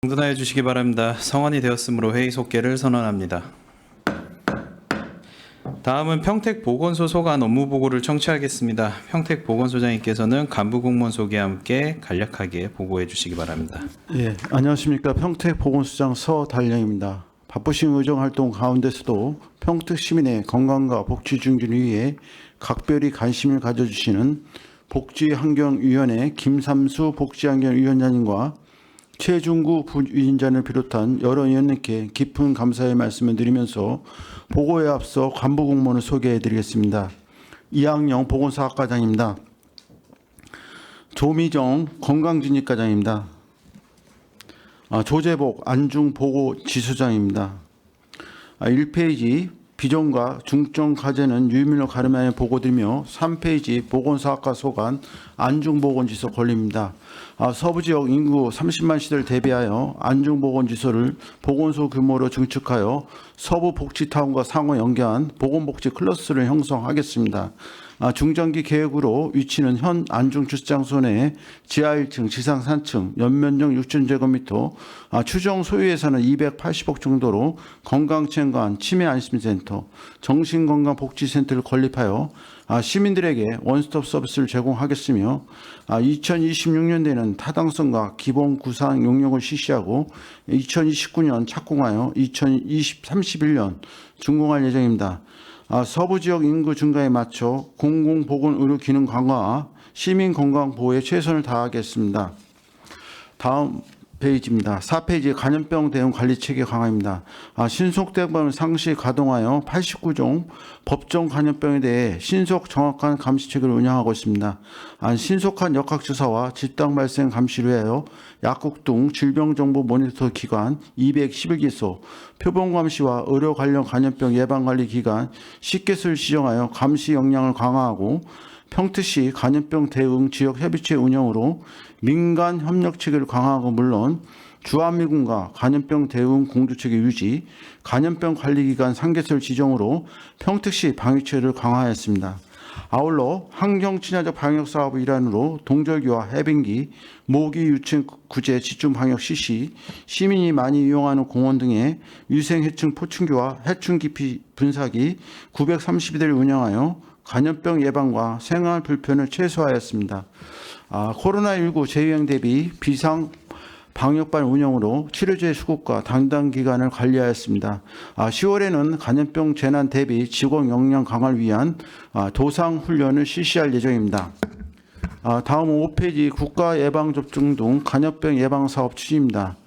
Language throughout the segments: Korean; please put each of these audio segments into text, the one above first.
정돈하여 주시기 바랍니다. 성안이 되었으므로 회의 속개를 선언합니다. 다음은 평택보건소 소관 업무보고를 청취하겠습니다. 평택보건소장님께서는 간부공무원 소개와 함께 간략하게 보고해 주시기 바랍니다. 예, 안녕하십니까. 평택보건소장 서달령입니다. 바쁘신 의정활동 가운데서도 평택 시민의 건강과 복지 증진을 위해 각별히 관심을 가져주시는 복지환경위원회 김삼수 복지환경위원장님과 최중구 부위원장을 비롯한 여러 위원님께 깊은 감사의 말씀을 드리면서 보고에 앞서 간부공무원을 소개해 드리겠습니다. 이학영 보건사학과장입니다. 조미정 건강진입과장입니다. 조재복 안중보고지수장입니다. 1페이지 비전과 중점 과제는 유의미로 가름하여 보고드리며 3페이지 보건사학과 소관 안중보건지수 권리입니다. 서부지역 인구 30만 시대를 대비하여 안중보건지수를 보건소 규모로 증축하여 서부복지타운과 상호 연계한 보건복지 클러스를 형성하겠습니다. 중장기 계획으로 위치는 현 안중주차장소 내 지하 1층, 지상 3층, 연면적 6,000제곱미터, 추정 소유 예산은 280억 정도로 건강체험관, 치매안심센터, 정신건강복지센터를 건립하여 시민들에게 원스톱 서비스를 제공하겠으며 2026년대에는 타당성과 기본 구상 용역을 실시하고 2029년 착공하여 2031년 준공할 예정입니다. 서부지역 인구 증가에 맞춰 공공보건의료 기능 강화와 시민건강보호에 최선을 다하겠습니다. 다음 페이지입니다. 4페이지 간염병 대응 관리 체계 강화입니다. 신속대응을 상시 가동하여 89종 법정 간염병에 대해 신속 정확한 감시 체계를 운영하고 있습니다. 신속한 역학조사와 집단 발생 감시를 위하여 약국 등 질병정보 모니터 기관 211개소, 표본 감시와 의료 관련 간염병 예방 관리 기관 10개소를 지정하여 감시 역량을 강화하고 평택시 간염병 대응 지역 협의체 운영으로 민간 협력 체계를 강화하고 물론 주한미군과 간염병 대응 공조체계 유지, 간염병 관리기관 3개소를 지정으로 평택시 방역체를 강화하였습니다. 아울러 환경친화적 방역사업의 일환으로 동절기와 해빙기, 모기 유충 구제 집중 방역 실시, 시민이 많이 이용하는 공원 등의 위생해충 포충기와 해충 기피 분사기 932대를 운영하여 간염병 예방과 생활 불편을 최소화하였습니다. 코로나19 재유행 대비 비상 방역반 운영으로 치료제 수급과 담당 기관을 관리하였습니다. 10월에는 간염병 재난 대비 직원 역량 강화를 위한 도상 훈련을 실시할 예정입니다. 다음 5페이지 국가예방접종 등 간염병 예방사업 추진입니다.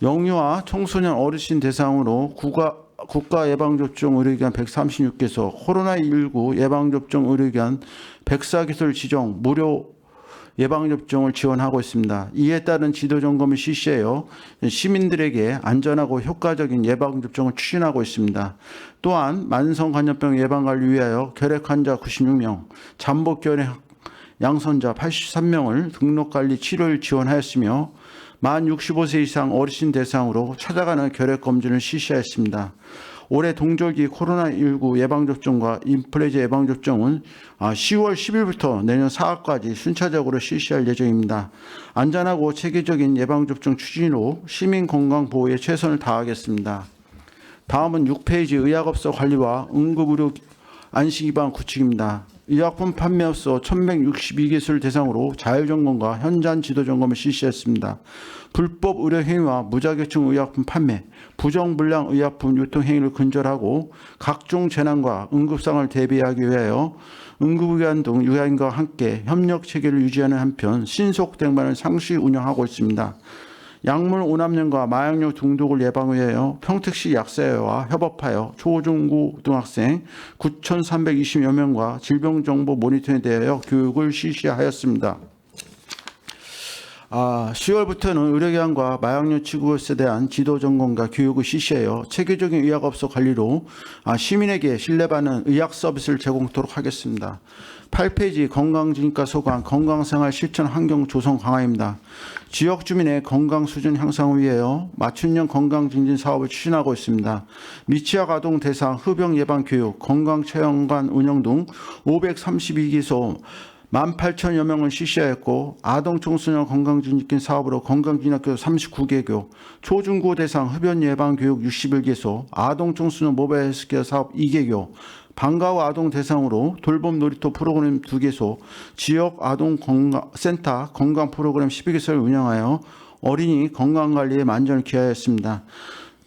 영유아 청소년 어르신 대상으로 국가 예방접종 의료기관 136개소, 코로나19 예방접종 의료기관 104개소를 지정 무료 예방접종을 지원하고 있습니다. 이에 따른 지도점검을 실시하여 시민들에게 안전하고 효과적인 예방접종을 추진하고 있습니다. 또한 만성간염병 예방관리 위하여 결핵환자 96명, 잠복결핵 양선자 83명을 등록관리 치료를 지원하였으며 만 65세 이상 어르신 대상으로 찾아가는 결핵검진을 실시하였습니다. 올해 동절기 코로나19 예방접종과 인플루엔자 예방접종은 10월 10일부터 내년 4월까지 순차적으로 실시할 예정입니다. 안전하고 체계적인 예방접종 추진으로 시민건강보호에 최선을 다하겠습니다. 다음은 6페이지 의약업소 관리와 응급의료 안식기반 구축입니다. 의약품 판매업소 1162개소를 대상으로 자율점검과 현장 지도점검을 실시했습니다. 불법 의료행위와 무자격증 의약품 판매, 부정불량 의약품 유통행위를 근절하고 각종 재난과 응급상을 대비하기 위하여 응급의료원 등 유아인과 함께 협력체계를 유지하는 한편 신속대응반을 상시 운영하고 있습니다. 약물 오남용과 마약류 중독을 예방 위하여 평택시 약사회와 협업하여 초중고등학생 9,320여 명과 질병정보 모니터링에 대하여 교육을 실시하였습니다. 10월부터는 의료기관과 마약류 치료에 대한 지도점검과 교육을 실시하여 체계적인 의약업소 관리로 시민에게 신뢰받는 의학 서비스를 제공하도록 하겠습니다. 8페이지 건강진입과 소관 건강생활 실천 환경 조성 강화입니다. 지역 주민의 건강 수준 향상을 위하여 맞춤형 건강증진 사업을 추진하고 있습니다. 미취학 아동 대상 흡영 예방 교육, 건강체험관 운영 등 532개소 18,000여 명을 실시하였고 아동 청소년 건강진입기 사업으로 건강진학교 39개교, 초중고 대상 흡연 예방 교육 61개소, 아동 청소년 모바일 헬스케어 사업 2개교, 방과후 아동 대상으로 돌봄 놀이터 프로그램 2개소, 지역 아동 센터 건강 프로그램 12개소를 운영하여 어린이 건강관리에 만전을 기하였습니다.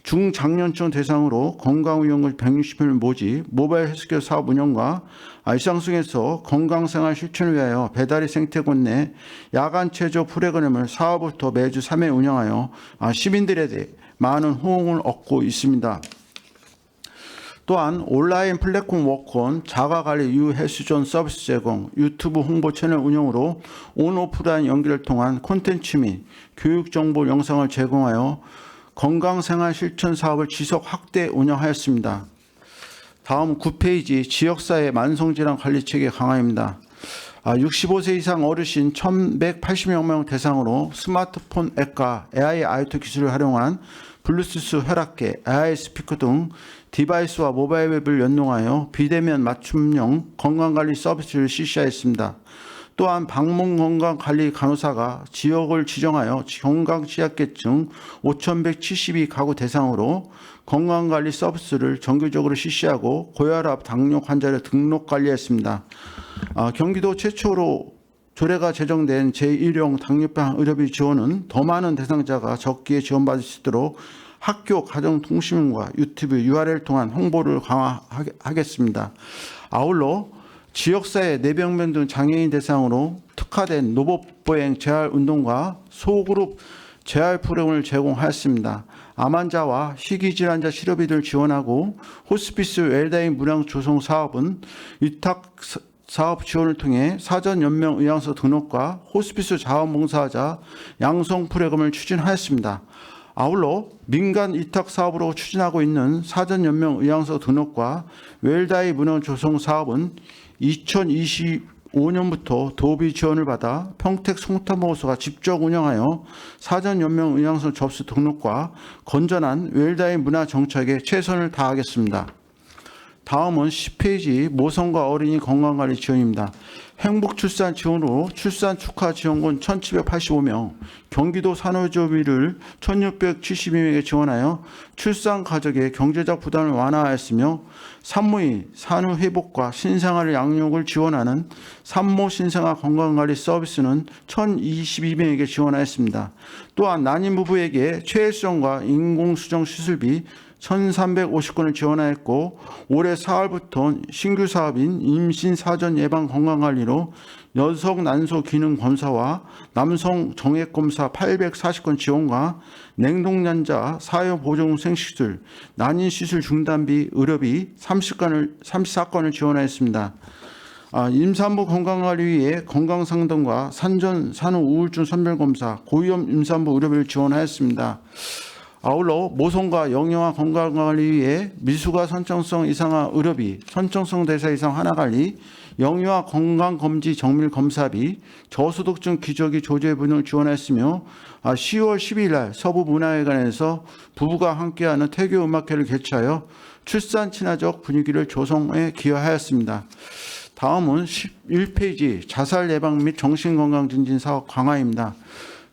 중장년층 대상으로 건강위험을 160명 모집, 모바일 헬스케어 사업 운영과 일상속에서 건강생활 실천을 위하여 배달의 생태권 내 야간 체조 프로그램을 4월부터 매주 3회 운영하여 시민들에 대해 많은 호응을 얻고 있습니다. 또한 온라인 플랫폼 워크온, 자가관리 유 헬스존 서비스 제공, 유튜브 홍보 채널 운영으로 온오프라인 연계를 통한 콘텐츠 및 교육정보 영상을 제공하여 건강생활 실천 사업을 지속 확대 운영하였습니다. 다음 9페이지 지역사회 만성질환 관리체계 강화입니다. 65세 이상 어르신 1,180여 명 대상으로 스마트폰 앱과 AI IoT 기술을 활용한 블루투스 혈압계, AI 스피커 등 디바이스와 모바일 앱을 연동하여 비대면 맞춤형 건강관리 서비스를 실시하였습니다. 또한 방문건강관리 간호사가 지역을 지정하여 건강취약계층 5,172가구 대상으로 건강관리 서비스를 정기적으로 실시하고 고혈압, 당뇨 환자를 등록 관리했습니다. 경기도 최초로 조례가 제정된 제1형 당뇨병 의료비 지원은 더 많은 대상자가 적기에 지원받을 수 있도록 학교, 가정통신과 유튜브, URL을 통한 홍보를 강화하겠습니다. 아울러 지역사회 뇌병변 등 장애인 대상으로 특화된 노법보행 재활운동과 소그룹 재활 프로그램을 제공하였습니다. 암 환자와 희귀질환자 치료비 등을 지원하고 호스피스 웰다잉 문양 조성 사업은 위탁 사업 지원을 통해 사전 연명 의향서 등록과 호스피스 자원봉사자 양성 프로그램을 추진하였습니다. 아울러 민간 위탁 사업으로 추진하고 있는 사전 연명 의향서 등록과 웰다이 문헌 조성 사업은 2025년부터 도비 지원을 받아 평택 송탄보호소가 직접 운영하여 사전 연명 의향서 접수 등록과 건전한 웰다이 문화 정착에 최선을 다하겠습니다. 다음은 10페이지 모성과 어린이 건강관리 지원입니다. 행복출산 지원으로 출산 축하 지원금 1,785명, 경기도 산후조리를 1,672명에게 지원하여 출산 가족의 경제적 부담을 완화하였으며 산모의 산후회복과 신생아를 양육을 지원하는 산모 신생아 건강관리 서비스는 1,022명에게 지원하였습니다. 또한 난임 부부에게 최일성과 인공수정 수술비 1,350건을 지원하였고 올해 4월부터 신규 사업인 임신 사전 예방 건강관리로 여성 난소 기능 검사와 남성 정액 검사 840건 지원과 냉동난자 사유 보정 생시술, 난임 시술 중단비 의료비 34건을 지원하였습니다. 임산부 건강관리위에 건강상담과 산전 산후 우울증 선별검사, 고위험 임산부 의료비를 지원하였습니다. 아울러 모성과 영유아 건강관리위에 미숙아 선천성 이상화 의료비, 선천성 대사 이상 하나관리, 영유아 건강검지 정밀검사비, 저소득층 기저귀 조제비 등을 지원했으며 10월 12일 날 서부문화회관에서 부부가 함께하는 태교 음악회를 개최하여 출산 친화적 분위기를 조성에 기여하였습니다. 다음은 11페이지 자살 예방 및 정신건강 증진 사업 강화입니다.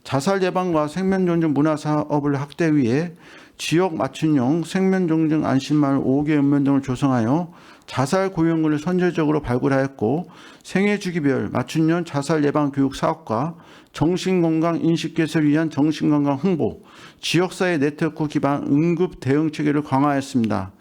자살 예방과 생명존중 문화 사업을 확대 위해 지역 맞춤형 생명존중 안심마을 5개 읍면 등을 조성하여 자살 고용군을 선제적으로 발굴하였고 생애주기별 맞춤형 자살 예방 교육 사업과 정신건강 인식 개선을 위한 정신건강 홍보, 지역사회 네트워크 기반 응급 대응 체계를 강화했습니다.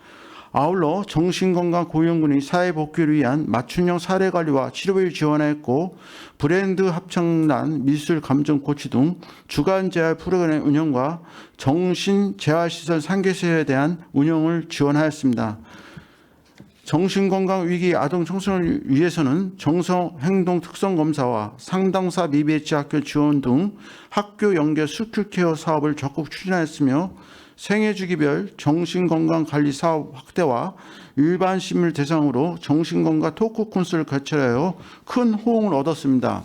아울러 정신건강 고위험군의 사회복귀를 위한 맞춤형 사례관리와 치료비를 지원하였고 브랜드 합창단, 미술 감정 코치 등 주간 재활 프로그램 운영과 정신재활시설 3개소에 대한 운영을 지원하였습니다. 정신건강 위기 아동 청소년을 위해서는 정서행동 특성검사와 상담사 미배치 학교 지원 등 학교 연계 스쿨케어 사업을 적극 추진하였으며 생애주기별 정신건강관리 사업 확대와 일반 시민을 대상으로 정신건강 토크 콘서트를 개최하여 큰 호응을 얻었습니다.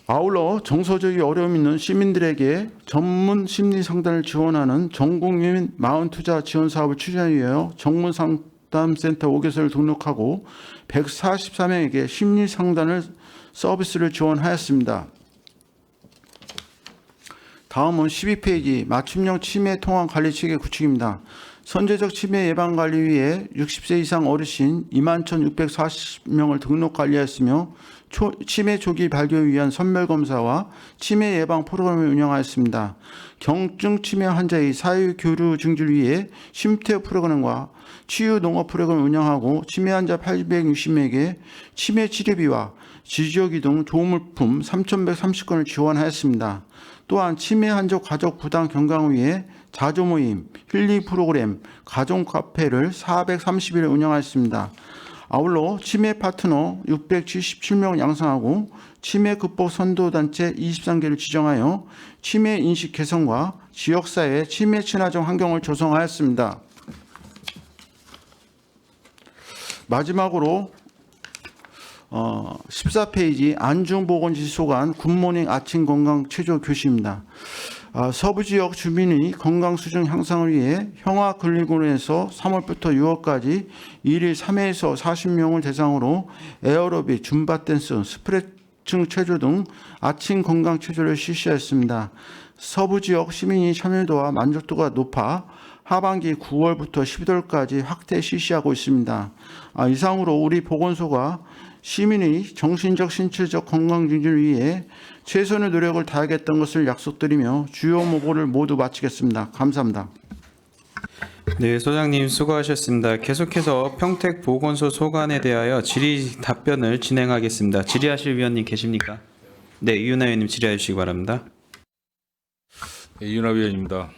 아울러 정서적인 어려움 있는 시민들에게 전문 심리 상담을 지원하는 전국민 마흔투자 지원 사업을 추진하기 위하여 전문 상담센터 5개소를 등록하고 144명에게 심리 상담을 서비스를 지원하였습니다. 다음은 12페이지 맞춤형 치매 통합 관리 체계 구축입니다. 선제적 치매 예방 관리 위해 60세 이상 어르신 21,640명을 등록 관리하였으며 치매 조기 발견을 위한 선별 검사와 치매 예방 프로그램을 운영하였습니다. 경증 치매 환자의 사유 교류 증진을 위해 쉼터 프로그램과 치유 농업 프로그램을 운영하고 치매 환자 860명에게 치매 치료비와 지지역이 등 조물품 3,130건을 지원하였습니다. 또한 치매 환자 가족 부담 경감을 위해 자조 모임, 힐링 프로그램, 가정 카페를 430일 운영하였습니다. 아울러 치매 파트너 677명 양성하고 치매 극복 선도단체 23개를 지정하여 치매 인식 개선과 지역사회 치매 친화적 환경을 조성하였습니다. 마지막으로 14페이지 안중보건시 소관 굿모닝 아침 건강 체조 교시입니다. 서부 지역 주민의 건강 수준 향상을 위해 형화근리군에서 3월부터 6월까지 1일 3회에서 40명을 대상으로 에어로빅, 줌바 댄스, 스트레칭 체조 등 아침 건강 체조를 실시했습니다. 서부 지역 시민의 참여도와 만족도가 높아 하반기 9월부터 12월까지 확대 실시하고 있습니다. 이상으로 우리 보건소가 시민의 정신적, 신체적 건강 증진을 위해 최선의 노력을 다하겠다는 것을 약속드리며 주요 모고를 모두 마치겠습니다. 감사합니다. 네, 소장님 수고하셨습니다. 계속해서 평택보건소 소관에 대하여 질의 답변을 진행하겠습니다. 질의하실 위원님 계십니까? 네, 이윤하 위원님 질의해 주시기 바랍니다. 네, 이윤하 위원입니다.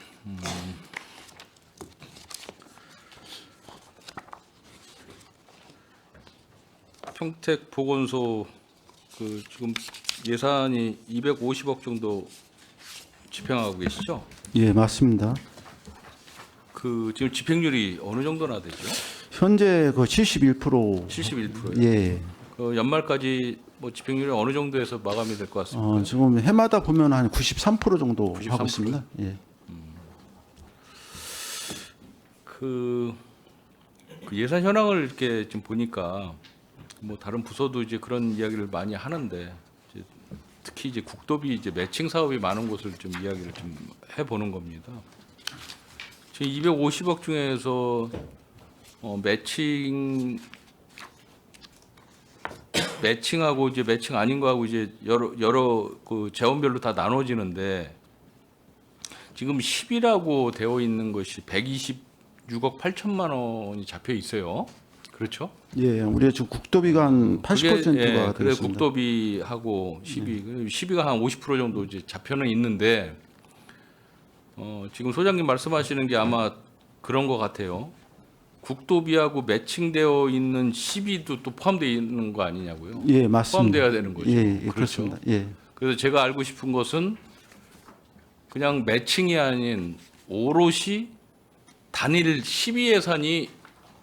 평택보건소 지금 예산이 250억 정도 집행하고 계시죠? 예, 맞습니다. 지금 집행률이 어느 정도나 되죠? 현재 71%. 71%요. 예. 연말까지 집행률이 어느 정도에서 마감이 될 것 같습니다. 지금 해마다 보면 한 93% 정도 93%? 하고 있습니다. 예. 그 예산 현황을 이렇게 지금 보니까 다른 부서도 이제 그런 이야기를 많이 하는데 특히 이제 국도비 매칭 사업이 많은 곳을 좀 이야기를 좀 해보는 겁니다. 지금 250억 중에서 매칭하고 이제 매칭 아닌 거하고 이제 여러 재원별로 다 나눠지는데 지금 10이라고 되어 있는 것이 126억 8천만 원이 잡혀 있어요. 그렇죠? 예, 우리가 지금 국도비가 한 80%가 그래 되었습니다. 국도비하고 12가 한 50% 정도 이제 잡혀는 있는데 지금 소장님 말씀하시는 게 아마 그런 것 같아요. 국도비하고 매칭되어 있는 12도 또 포함되어 있는 거 아니냐고요? 예, 맞습니다. 포함돼야 되는 거죠. 예, 그렇죠. 그렇습니다. 예. 그래서 제가 알고 싶은 것은 그냥 매칭이 아닌 오롯이 단일 12 예산이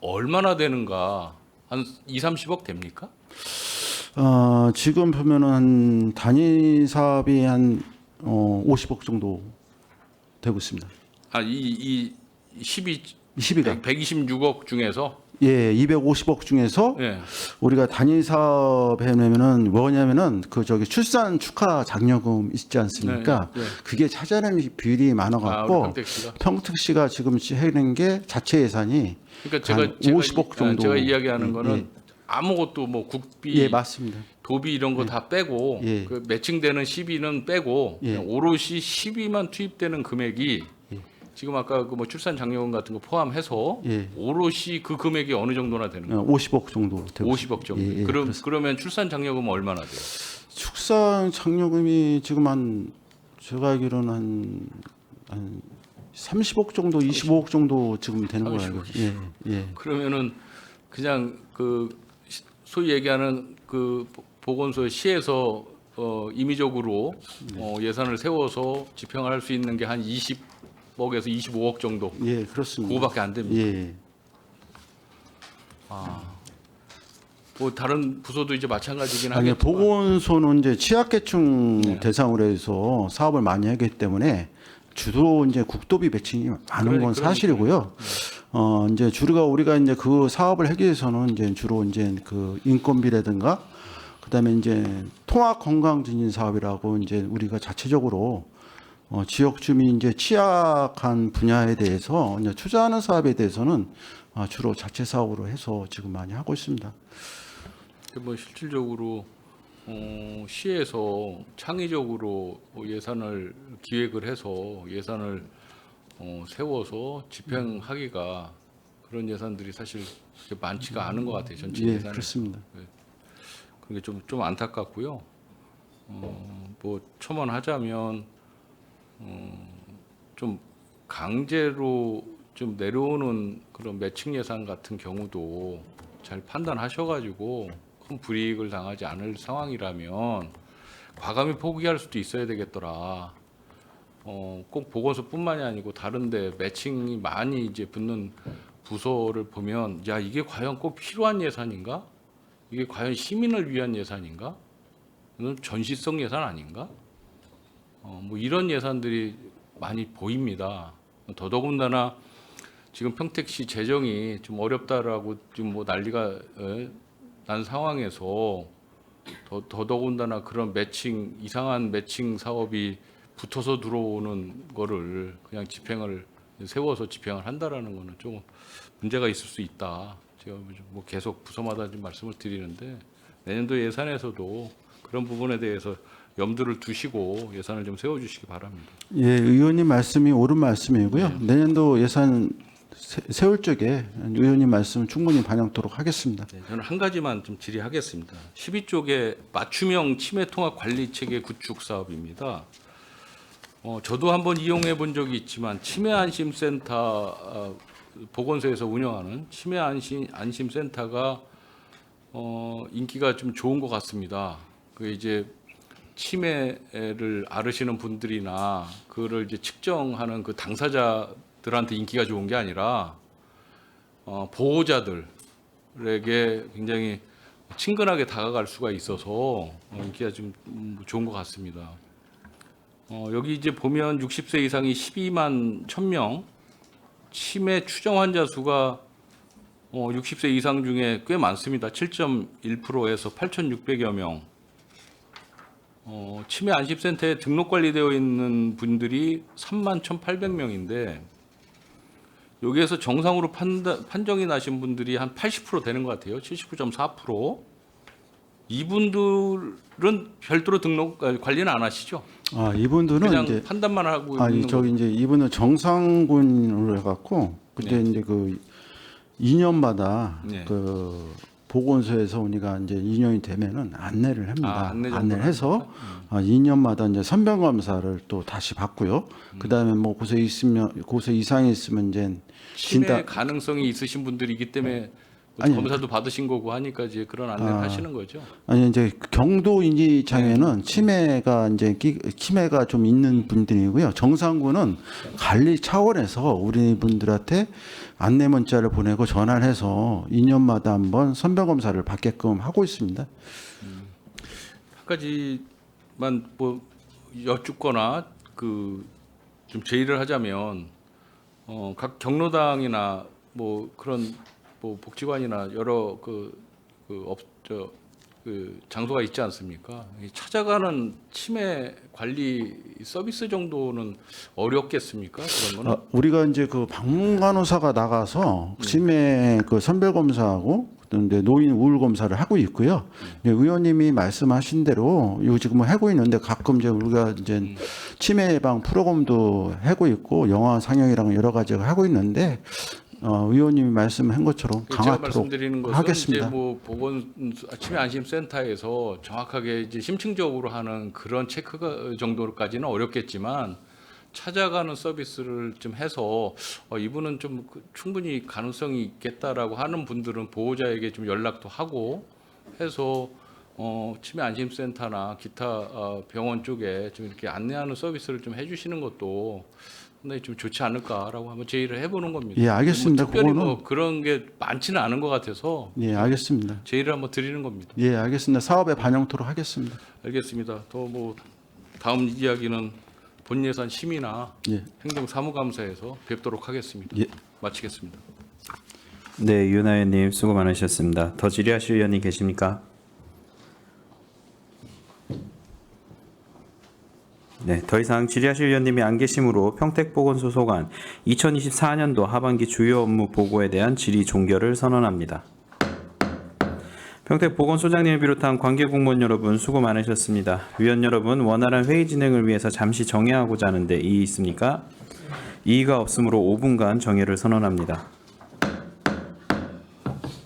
얼마나 되는가? 한 2, 30억 됩니까? 지금 보면은 한 단위 사업이 한 50억 정도 되고 있습니다. 이 12, 12가 126억 중에서 예, 250억 중에서 예. 우리가 단위 사업 해내면은 뭐냐면은 출산 축하 장려금 있지 않습니까? 네, 네. 그게 차지하는 비율이 많아갖고 우리 평택시가. 평택시가 지금 해낸 게 자체 예산이 그러니까 한 50억 정도. 제가 이야기하는 예, 거는 예. 아무것도 국비, 예, 맞습니다. 도비 이런 거 다 빼고 예. 그 매칭되는 12는 빼고 예. 그냥 오롯이 12만 투입되는 금액이 예. 지금 아까 출산 장려금 같은 거 포함해서 예. 오롯이 그 금액이 어느 정도나 되는 거예요? 50억 정도 되고 50억 정도. 예, 예, 그러면 출산 장려금은 얼마나 돼요? 축산 장려금이 지금 제가 알기로는 한 30억 정도, 25억 정도 지금 되는 거예요. 30억. 예, 예. 그러면은 그냥 소위 얘기하는 보건소 시에서 임의적으로 예산을 세워서 집행할 수 있는 게 한 20억에서 25억 정도. 예, 그렇습니다. 그거밖에 안 됩니다. 예. 다른 부서도 이제 마찬가지긴 아니, 하겠지만. 보건소는 이제 취약계층 네. 대상으로 해서 사업을 많이 하기 때문에 주로 이제 국도비 매칭이 많은 건 그러니까요. 사실이고요. 이제 주로가 우리가 이제 그 사업을 하기 위해서는 이제 주로 이제 그 인건비라든가 그다음에 이제 통합 건강 증진 사업이라고 이제 우리가 자체적으로 지역 주민 이제 취약한 분야에 대해서 이제 투자하는 사업에 대해서는 주로 자체 사업으로 해서 지금 많이 하고 있습니다. 뭐 실질적으로 시에서 창의적으로 예산을 기획을 해서 예산을 세워서 집행하기가 그런 예산들이 사실 그렇게 많지가 않은 것 같아요. 전체 예, 예산이. 그렇습니다. 그게 좀 안타깝고요. 뭐 첨언하자면 좀 강제로 좀 내려오는 그런 매칭 예산 같은 경우도 잘 판단하셔가지고 큰 불이익을 당하지 않을 상황이라면 과감히 포기할 수도 있어야 되겠더라. 꼭 보건소뿐만이 아니고 다른데 매칭이 많이 이제 붙는 부서를 보면 야 이게 과연 꼭 필요한 예산인가? 이게 과연 시민을 위한 예산인가? 이건 전시성 예산 아닌가? 뭐 이런 예산들이 많이 보입니다. 더더군다나 지금 평택시 재정이 좀 어렵다라고 지금 뭐 난리가 난 상황에서 더더군다나 그런 매칭 이상한 매칭 사업이 붙어서 들어오는 거를 그냥 집행을 세워서 집행을 한다라는 거는 좀 문제가 있을 수 있다. 제가 뭐 계속 부서마다 좀 말씀을 드리는데 내년도 예산에서도 그런 부분에 대해서 염두를 두시고 예산을 좀 세워주시기 바랍니다. 예, 의원님 말씀이 옳은 말씀이고요. 내년도 예산 세울 적에 의원님 말씀 충분히 반영토록 하겠습니다. 네, 저는 한 가지만 좀 질의하겠습니다. 12쪽에 맞춤형 치매 통합 관리 체계 구축 사업입니다. 저도 한번 이용해 본 적이 있지만 치매 안심센터 보건소에서 운영하는 치매 안심센터가 인기가 좀 좋은 것 같습니다. 그 이제 치매를 앓으시는 분들이나 그를 이제 측정하는 그 당사자들한테 인기가 좋은 게 아니라 보호자들에게 굉장히 친근하게 다가갈 수가 있어서 인기가 좀 좋은 것 같습니다. 여기 이제 보면 60세 이상이 12만 1000명, 치매 추정 환자 수가 60세 이상 중에 꽤 많습니다. 7.1%에서 8,600여 명. 치매 안심센터에 등록 관리되어 있는 분들이 3만 1,800명인데 여기에서 정상으로 판정이 나신 분들이 한 80% 되는 것 같아요. 79.4%. 이분들은 별도로 등록 관리는 안 하시죠? 이분들은 그냥 이제 판단만 하고 아니 있는 저기 이제 이분은 정상군으로 해갖고 그때 이제 그 2년마다 네. 그 보건소에서 우리가 이제 2년이 되면은 안내를 합니다. 안내 안내를 해서 2년마다 이제 선별 검사를 또 다시 받고요. 그다음에 뭐 고세 이상이 있으면 이제 치매 진단 가능성이 있으신 분들이기 때문에 아니, 검사도 받으신 거고 하니까 이제 그런 안내를 하시는 거죠. 아니 이제 경도 인지 장애는 치매가 좀 있는 분들이고요. 정상군은 관리 차원에서 우리 분들한테 안내 문자를 보내고 전화를 해서 2년마다 한번 선별 검사를 받게끔 하고 있습니다. 한 가지만 뭐 여쭙거나 그 좀 제의를 하자면 각 경로당이나 뭐 그런 뭐 복지관이나 여러 그 장소가 있지 않습니까? 찾아가는 치매 관리 서비스 정도는 어렵겠습니까? 그런 거는? 우리가 이제 그 방문간호사가 나가서 치매 그 선별 검사하고 근데 노인 우울 검사를 하고 있고요. 이제 의원님이 말씀하신 대로 이거 지금 하고 있는데 가끔 이제 우리가 이제 치매 예방 프로그램도 하고 있고 영화 상영이랑 여러 가지가 하고 있는데 의원님이 말씀한 것처럼 제가 강화토록 말씀드리는 것은 하겠습니다. 이제 뭐 치매 안심센터에서 정확하게 이제 심층적으로 하는 그런 체크 정도까지는 어렵겠지만 찾아가는 서비스를 좀 해서 이분은 좀 충분히 가능성이 있겠다라고 하는 분들은 보호자에게 좀 연락도 하고 해서 치매 안심센터나 기타 병원 쪽에 좀 이렇게 안내하는 서비스를 좀 해주시는 것도 상당히 좀 좋지 않을까라고 한번 제의를 해보는 겁니다. 예, 알겠습니다. 뭐 특별히 그거는 뭐 그런 게 많지는 않은 것 같아서 예, 알겠습니다. 제의를 한번 드리는 겁니다. 예, 알겠습니다. 사업에 반영토록 하겠습니다. 알겠습니다. 또 뭐 다음 이야기는 본예산 심의나 예. 행정사무감사에서 뵙도록 하겠습니다. 예. 마치겠습니다. 네, 이윤하 의원님 수고 많으셨습니다. 더 질의하실 의원님 계십니까? 네, 더 이상 질의하실 의원님이 안 계시므로 평택보건소 소관 2024년도 하반기 주요 업무 보고에 대한 질의 종결을 선언합니다. 평택보건소장님을 비롯한 관계공무원 여러분 수고 많으셨습니다. 위원 여러분, 원활한 회의 진행을 위해서 잠시 정회하고자 하는데 이의 있습니까? 이의가 없으므로 5분간 정회를 선언합니다.